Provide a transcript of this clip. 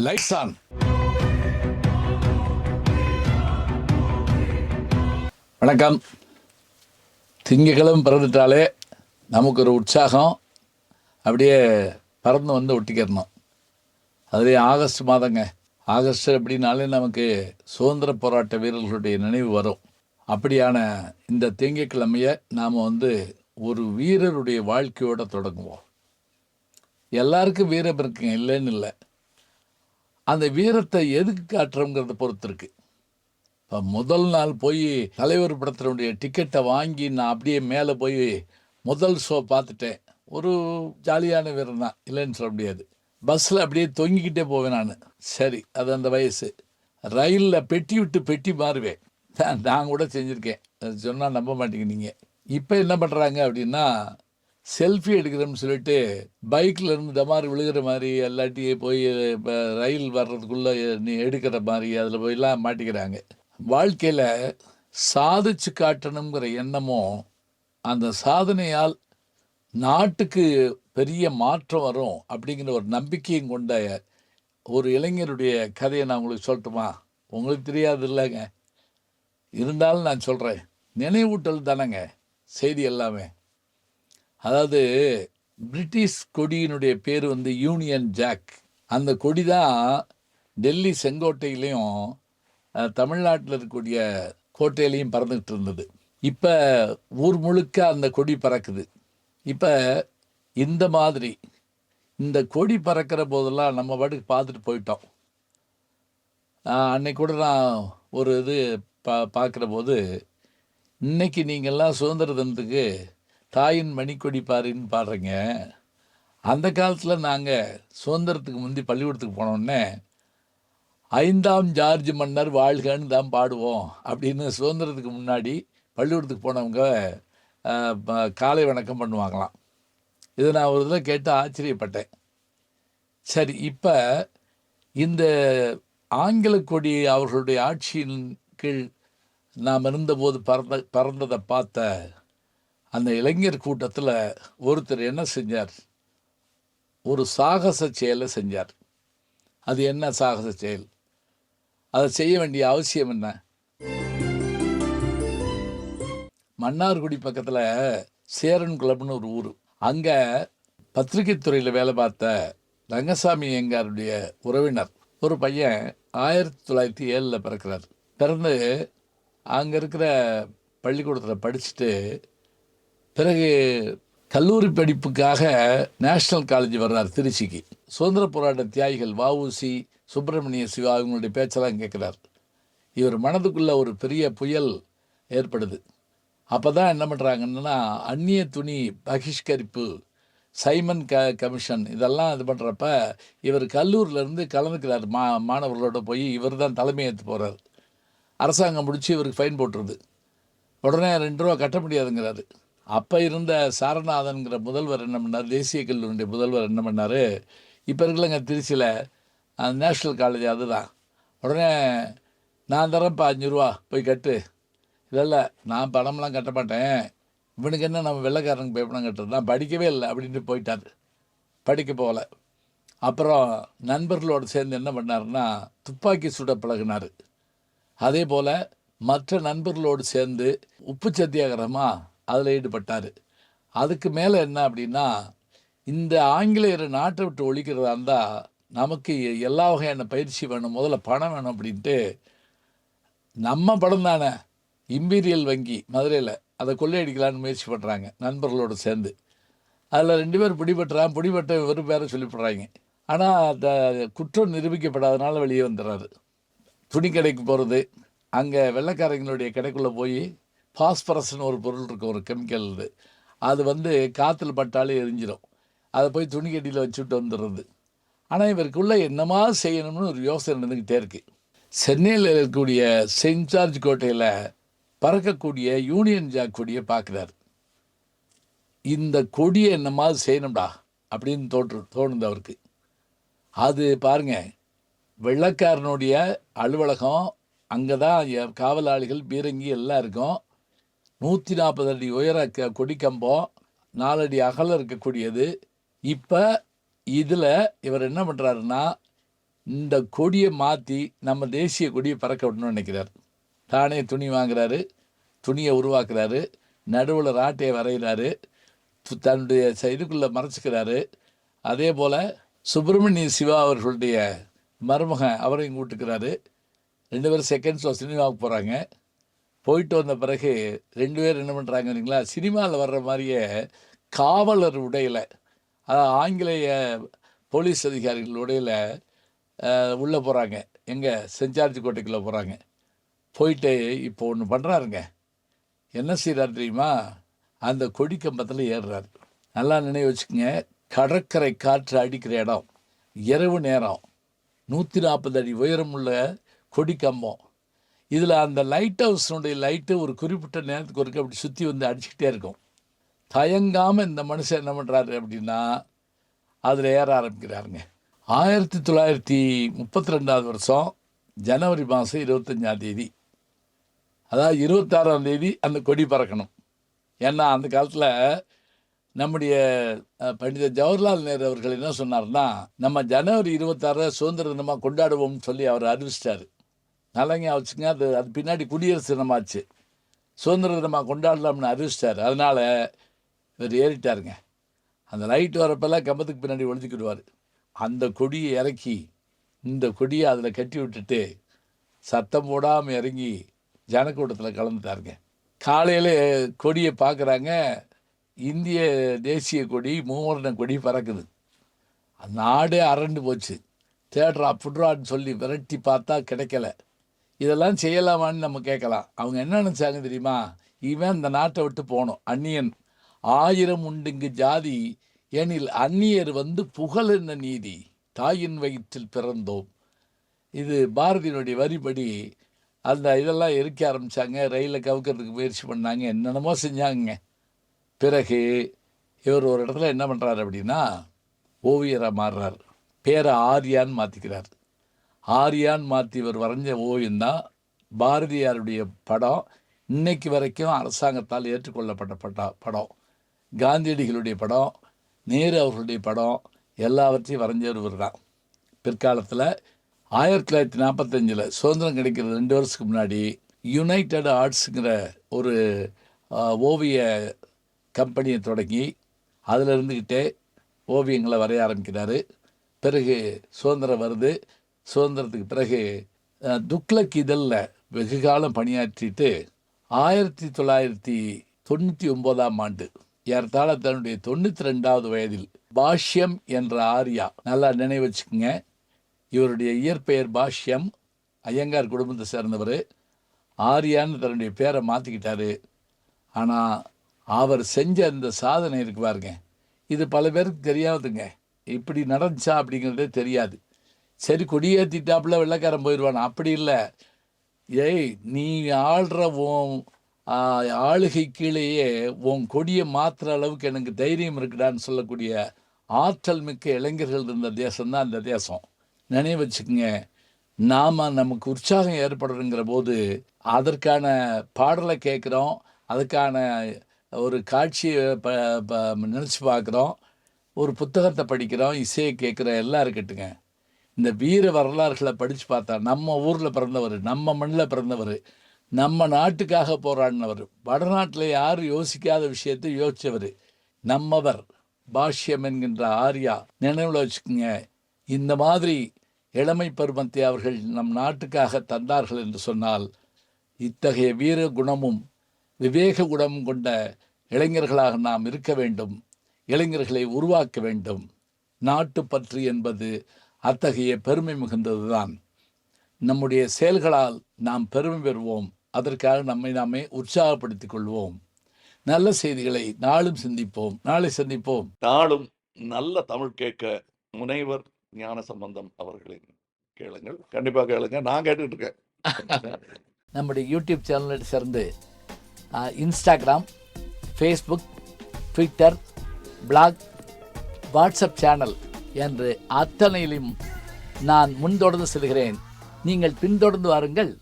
Lights on. வணக்கம். திங்கக்கிழமை பிறந்துட்டாலே நமக்கு ஒரு உற்சாகம் அப்படியே பறந்து வந்து ஒட்டிக்கிறணும். அதுலேயே ஆகஸ்ட் மாதங்க. ஆகஸ்ட் அப்படின்னாலே நமக்கு சுதந்திர போராட்ட வீரர்களுடைய நினைவு வரும். அப்படியான இந்த திங்கக்கிழமையை நாம் ஒரு வீரருடைய வாழ்க்கையோடு தொடங்குவோம். எல்லாருக்கும் வீரம் இருக்குங்க, இல்லைன்னு இல்லை. அந்த வீரத்தை எதுக்கு காட்டுறோங்கிறத பொறுத்து இருக்கு. இப்போ முதல் நாள் போய் தலைவர் படத்தினுடைய டிக்கெட்டை வாங்கி நான் அப்படியே மேலே போய் முதல் ஷோ பார்த்துட்டேன். ஒரு ஜாலியான வீரம் தான், இல்லைன்னு சொல்ல முடியாது. பஸ்ஸில் அப்படியே தொங்கிக்கிட்டே போவேன் நான். சரி, அது அந்த வயசு. ரயிலில் பெட்டி விட்டு பெட்டி மாறுவேன். நான் கூட செஞ்சுருக்கேன். சொன்னால் நம்ப மாட்டேங்க நீங்கள். இப்போ என்ன பண்ணுறாங்க அப்படின்னா, செல்ஃபி எடுக்கிறோம்னு சொல்லிட்டு பைக்கில் இருந்து டமார் விழுகிற மாதிரி எல்லாத்தையும் போய் இப்போ ரயில் வர்றதுக்குள்ளே நீ எடுக்கிற மாதிரி அதில் போயெல்லாம் மாட்டிக்கிறாங்க. வாழ்க்கையில் சாதிச்சு காட்டணுங்கிற எண்ணமும் அந்த சாதனையால் நாட்டுக்கு பெரிய மாற்றம் வரும் அப்படிங்கிற ஒரு நம்பிக்கையும் கொண்ட ஒரு இளைஞருடைய கதையை நான் உங்களுக்கு சொல்லட்டுமா? உங்களுக்கு தெரியாது இல்லைங்க, இருந்தாலும் நான் சொல்கிறேன். நினைவூட்டல் தானேங்க செய்தி எல்லாமே. அதாவது பிரிட்டிஷ் கொடியினுடைய பேர் யூனியன் ஜாக். அந்த கொடி தான் டெல்லி செங்கோட்டையிலையும் தமிழ்நாட்டில் இருக்கக்கூடிய கோட்டையிலையும் பறந்துக்கிட்டு இருந்தது. இப்போ ஊர் முழுக்க அந்த கொடி பறக்குது. இப்போ இந்த மாதிரி இந்த கொடி பறக்கிற போதெல்லாம் நம்ம பாட்டுக்கு பார்த்துட்டு போயிட்டோம். அன்னைக்கு கூட நான் ஒரு இது பார்க்குற போது, இன்னைக்கு நீங்கள்லாம் சுதந்திர தினத்துக்கு தாயின் மணிக்கொடி பாருன்னு பாடுறீங்க. அந்த காலத்தில் நாங்கள் சுதந்திரத்துக்கு முந்தி பள்ளிக்கூடத்துக்கு போனோடனே 5ஆம் ஜார்ஜ் மன்னர் வாழ்கன்னு தான் பாடுவோம் அப்படின்னு சுதந்திரத்துக்கு முன்னாடி பள்ளிக்கூடத்துக்கு போனவங்க காலை வணக்கம் பண்ணுவாங்களாம். இதை நான் ஒரு இதில் கேட்டு ஆச்சரியப்பட்டேன். சரி, இப்போ இந்த ஆங்கில கொடி அவர்களுடைய ஆட்சியின் கீழ் நாம் இருந்தபோது பறந்ததை பார்த்த அந்த இளைஞர் கூட்டத்தில் ஒருத்தர் என்ன செஞ்சார்? ஒரு சாகச செயலை செஞ்சார். அது என்ன சாகச செயல்? அதை செய்ய வேண்டிய அவசியம் என்ன? மன்னார்குடி பக்கத்தில் சேரன் குளம்னு ஒரு ஊர். அங்கே பத்திரிகை துறையில் வேலை பார்த்த ரங்கசாமி எங்காருடைய உறவினர் ஒரு பையன் 1907 பிறக்கிறார். பிறந்து அங்கே இருக்கிற பள்ளிக்கூடத்தில் படிச்சுட்டு பிறகு கல்லூரி படிப்புக்காக நேஷ்னல் காலேஜ் வர்றார் திருச்சிக்கு. சுதந்திர போராட்ட தியாகிகள் வ.உ.சி., சுப்பிரமணிய சிவா இவங்களுடைய பேச்செல்லாம் கேட்குறார். இவர் மனதுக்குள்ளே ஒரு பெரிய புயல் ஏற்படுது. அப்போ தான் என்ன பண்ணுறாங்கன்னா, அந்நிய துணி பகிஷ்கரிப்பு, சைமன் கமிஷன் இதெல்லாம் இது பண்ணுறப்ப இவர் கல்லூரிலேருந்து கலந்துக்கிறார். மாணவர்களோட போய் இவர் தான் தலைமை ஏற்று போகிறார். அரசாங்கம் முடித்து இவருக்கு ஃபைன் போட்டுருது. உடனே 2 ரூபா கட்ட முடியாதுங்கிறாரு. அப்போ இருந்த சாரநாதன்கிற முதல்வர் என்ன பண்ணார், தேசிய கல்லூரியுடைய முதல்வர் என்ன பண்ணார், இப்போ இருக்கலங்க திருச்சியில் நேஷ்னல் காலேஜ் அதுதான். உடனே நான் தரேன்ப்பா 5 ரூபா போய் கட்டு. இல்லை நான் பணம்லாம் கட்ட மாட்டேன், இவனுக்கு என்ன நம்ம வெள்ளைக்காரனுக்கு போய் பணம் கட்டுறது, நான் படிக்கவே இல்லை அப்படின்ட்டு போயிட்டார். படிக்க போகல. அப்புறம் நண்பர்களோடு சேர்ந்து என்ன பண்ணாருன்னா துப்பாக்கி சுட பழகினார். அதே போல் மற்ற நண்பர்களோடு சேர்ந்து உப்பு சத்தியாகிரகமாக அதில் ஈடுபட்டார். அதுக்கு மேலே என்ன அப்படின்னா, இந்த ஆங்கிலேயரை நாட்டை விட்டு ஒழிக்கிறதா இருந்தால் நமக்கு எல்லா வகையான பயிற்சி வேணும், முதல்ல பணம் வேணும் அப்படின்ட்டு நம்ம படம் தானே இம்பீரியல் வங்கி மதுரையில் அதை கொள்ளையடிக்கலான்னு முயற்சி பண்ணுறாங்க நண்பர்களோடு சேர்ந்து. அதில் 2 பேர் பிடிபட்ட வெறும் பேரை சொல்லிவிடுறாங்க. ஆனால் அந்த குற்றம் நிரூபிக்கப்படாதனால வெளியே வந்துடுறாரு. துணி கடைக்கு போகிறது, அங்கே வெள்ளைக்காரங்களுடைய கடைக்குள்ளே போய் பாஸ்பரஸ்ன்னு ஒரு பொருள் இருக்கும், ஒரு கெமிக்கல். அது காற்றுல பட்டாலே எரிஞ்சிடும். அதை போய் துணி கட்டியில் வச்சுட்டு வந்துடுறது. ஆனால் இவருக்குள்ளே என்னமா செய்யணும்னு ஒரு யோசனை இருந்துக்கிட்டே இருக்குது. சென்னையில் இருக்கக்கூடிய செயின்ட் ஜார்ஜ் கோட்டையில் பறக்கக்கூடிய யூனியன் ஜாக் கொடியை பார்க்குறாரு. இந்த கொடியை என்னமா செய்யணும்டா அப்படின்னு தோணுது அவருக்கு. அது பாருங்க, வெள்ளைக்காரனுடைய அலுவலகம், அங்கே தான் காவலாளிகள் பீரங்கி எல்லாம் இருக்கும். 140 அடி உயர கொடி கம்பம், 4 அடி அகலம் இருக்கக்கூடியது. இப்போ இதில் இவர் என்ன பண்ணுறாருன்னா, இந்த கொடியை மாற்றி நம்ம தேசிய கொடியை பறக்க விடணும்னு நினைக்கிறார். தானே துணி வாங்குறாரு, துணியை உருவாக்குறாரு, நடுவில் ராட்டையை வரைகிறாரு, தன்னுடைய இதுக்குள்ளே மறைச்சிக்கிறாரு. அதே போல் சுப்பிரமணிய சிவா அவர்களுடைய மருமகன் அவரையும் கூட்டுக்கிறாரு. 2 பேரும் செகண்ட் ஷோ சினிமாவுக்கு போகிறாங்க. போயிட்டு வந்த பிறகு 2 பேர் என்ன பண்ணுறாங்க இல்லைங்களா, சினிமாவில் வர்ற மாதிரியே காவலர் உடையில், அதாவது ஆங்கிலேய போலீஸ் அதிகாரிகள் உடையில் உள்ளே போகிறாங்க. எங்கே செஞ்சார்ஜ் கோட்டைக்குள்ளே போகிறாங்க. போயிட்டு இப்போ ஒன்று பண்ணுறாருங்க. என்ன செய்கிறார் தெரியுமா? அந்த கொடி கம்பத்தில் ஏறுறாரு. நல்லா நினைவு வச்சுக்கோங்க, கடற்கரை காற்று அடிக்கிற இடம், இரவு நேரம், 140 அடி உயரம் உள்ள கொடி கம்பம். இதில் அந்த லைட் ஹவுஸினுடைய லைட்டு ஒரு குறிப்பிட்ட நேரத்துக்கு ஒருக்க அப்படி சுற்றி வந்து அடிச்சுக்கிட்டே இருக்கும். தயங்காமல் இந்த மனுஷன் என்ன பண்ணுறாரு அப்படின்னா அதில் ஏற ஆரம்பிக்கிறாருங்க. 1932 வருஷம் ஜனவரி மாதம் 25ஆம் தேதி, அதாவது 26ஆம் தேதி அந்த கொடி பறக்கணும். ஏன்னா அந்த காலத்தில் நம்முடைய பண்டித ஜவஹர்லால் நேரு அவர்கள் என்ன சொன்னார்னா, நம்ம ஜனவரி 26 சுதந்திர தினமாக கொண்டாடுவோம்னு சொல்லி அவர் அறிவிச்சிட்டாரு. நலங்க வச்சுங்க, அது பின்னாடி குடியரசு தினமாச்சு, சுதந்திர தினமாக கொண்டாடலாம்னு அறிவிச்சிட்டார். அதனால் இவர் ஏறிட்டாருங்க. அந்த லைட் வரப்பெல்லாம் கம்பத்துக்கு பின்னாடி ஒழிஞ்சிக்கிடுவார். அந்த கொடியை இறக்கி இந்த கொடியை அதில் கட்டி விட்டுட்டு சத்தம் போடாமல் இறங்கி ஜனக்கூட்டத்தில் கலந்துட்டாருங்க. காலையில் கொடியை பார்க்குறாங்க, இந்திய தேசிய கொடி, மூவர்ண கொடி பறக்குது. நாடே அரண்டு போச்சு. தேடுறா புட்றான்னு சொல்லி விரட்டி பார்த்தா கிடைக்கல. இதெல்லாம் செய்யலாமான்னு நம்ம கேட்கலாம். அவங்க என்ன நினச்சாங்க தெரியுமா? இவன் இந்த நாட்டை விட்டு போகணும், அந்நியன் 1000 உண்டுங்கு ஜாதி, ஏனில் அந்நியர் வந்து புகழ் என்ன நீதி, தாயின் வயிற்றில் பிறந்தோம். இது பாரதியினுடைய வரிபடி அந்த இதெல்லாம் எரிக்க ஆரம்பித்தாங்க. ரயிலில் கவுக்கிறதுக்கு முயற்சி பண்ணாங்க, என்னென்னமோ செஞ்சாங்க. பிறகு இவர் ஒரு இடத்துல என்ன பண்ணுறாரு அப்படின்னா ஓவியராக மாறுறார். பேரை ஆரியான்னு மாற்றிக்கிறார். ஆரியான் மாற்றி இவர் வரைஞ்ச ஓவியம்தான் பாரதியாருடைய படம். இன்னைக்கு வரைக்கும் அரசாங்கத்தால் ஏற்றுக்கொள்ளப்பட்ட படம். காந்தியடிகளுடைய படம், நேரு அவர்களுடைய படம், எல்லாவற்றையும் வரைஞ்சவர் இவர் தான். பிற்காலத்தில் 1945 சுதந்திரம் கிடைக்கிறது 2 வருஷத்துக்கு முன்னாடி யுனைடெட் ஆர்ட்ஸுங்கிற ஒரு ஓவிய கம்பெனியை தொடங்கி அதில் இருந்துக்கிட்டே ஓவியங்களை வரைய ஆரம்பிக்கிறாரு. பிறகு சுதந்திரம் வருது. சுதந்திரத்துக்கு பிறகு துக்ளக் இதழில் வெகு காலம் பணியாற்றிட்டு 1999ஆம் ஆண்டு ஏறத்தாழ தன்னுடைய 92வது வயதில் பாஷ்யம் என்ற ஆரியா, நல்லா நினைவு வச்சுக்கோங்க, இவருடைய இயற்பெயர் பாஷ்யம், ஐயங்கார் குடும்பத்தை சேர்ந்தவர். ஆரியான்னு தன்னுடைய பேரை மாற்றிக்கிட்டாரு. ஆனால் அவர் செஞ்ச அந்த சாதனை இருக்கு பாருங்க, இது பல பேருக்கு தெரியாதுங்க. இப்படி நடந்துச்சா அப்படிங்கிறதே தெரியாது. சரி, கொடியேற்றிட்டாப்புல வெள்ளைக்காரன் போயிடுவான், அப்படி இல்லை. ஏய், நீ ஆள்ற உன் ஆளுகை கீழேயே உன் கொடியை மாற்றுற அளவுக்கு எனக்கு தைரியம் இருக்குடான்னு சொல்லக்கூடிய ஆற்றல் மிக்க இளைஞர்கள் இருந்த தேசம்தான் அந்த தேசம். நினைவு வச்சுக்கோங்க, நமக்கு உற்சாகம் ஏற்படுறங்கிற போது அதற்கான பாடலை கேட்குறோம், அதுக்கான ஒரு காட்சியை நினச்சி பார்க்குறோம், ஒரு புத்தகத்தை படிக்கிறோம், இசையை கேட்குறோம், எல்லாம் இருக்கட்டுங்க. இந்த வீர வரலாறுகளை படித்து பார்த்தா நம்ம ஊரில் பிறந்தவர், நம்ம மண்ணில் பிறந்தவர், நம்ம நாட்டுக்காக போராடினவர், வடநாட்டில் யாரும் யோசிக்காத விஷயத்தை யோசித்தவர் நம்மவர் பாஷ்யம் என்கின்ற ஆரியா. நினைவில் வச்சுக்கோங்க, இந்த மாதிரி இளமை பருவத்தை அவர்கள் நம் நாட்டுக்காக தந்தார்கள் என்று சொன்னால் இத்தகைய வீர குணமும் விவேக குணமும் கொண்ட இளைஞர்களாக நாம் இருக்க வேண்டும், இளைஞர்களை உருவாக்க வேண்டும். நாட்டுப்பற்று என்பது அத்தகைய பெருமை மிகுந்தது தான். நம்முடைய செயல்களால் நாம் பெருமை பெறுவோம், அதற்காக நம்மை நாமே உற்சாகப்படுத்திக் கொள்வோம். நல்ல செய்திகளை நாளும் சிந்திப்போம், நாளை சந்திப்போம். நாளும் நல்ல தமிழ் கேட்க முனைவர் ஞானசம்பந்தம் அவர்களின் கேளுங்கள், கண்டிப்பாக கேளுங்க. நான் கேட்டுட்டு இருக்கேன். நம்முடைய யூடியூப் சேனலை சேர்ந்து Instagram, Facebook, Twitter, blog, WhatsApp channel என்று அத்தனையிலும் நான் முன்தொடர்ந்து செல்கிறேன். நீங்கள் பின்தொடர்ந்து வாருங்கள்.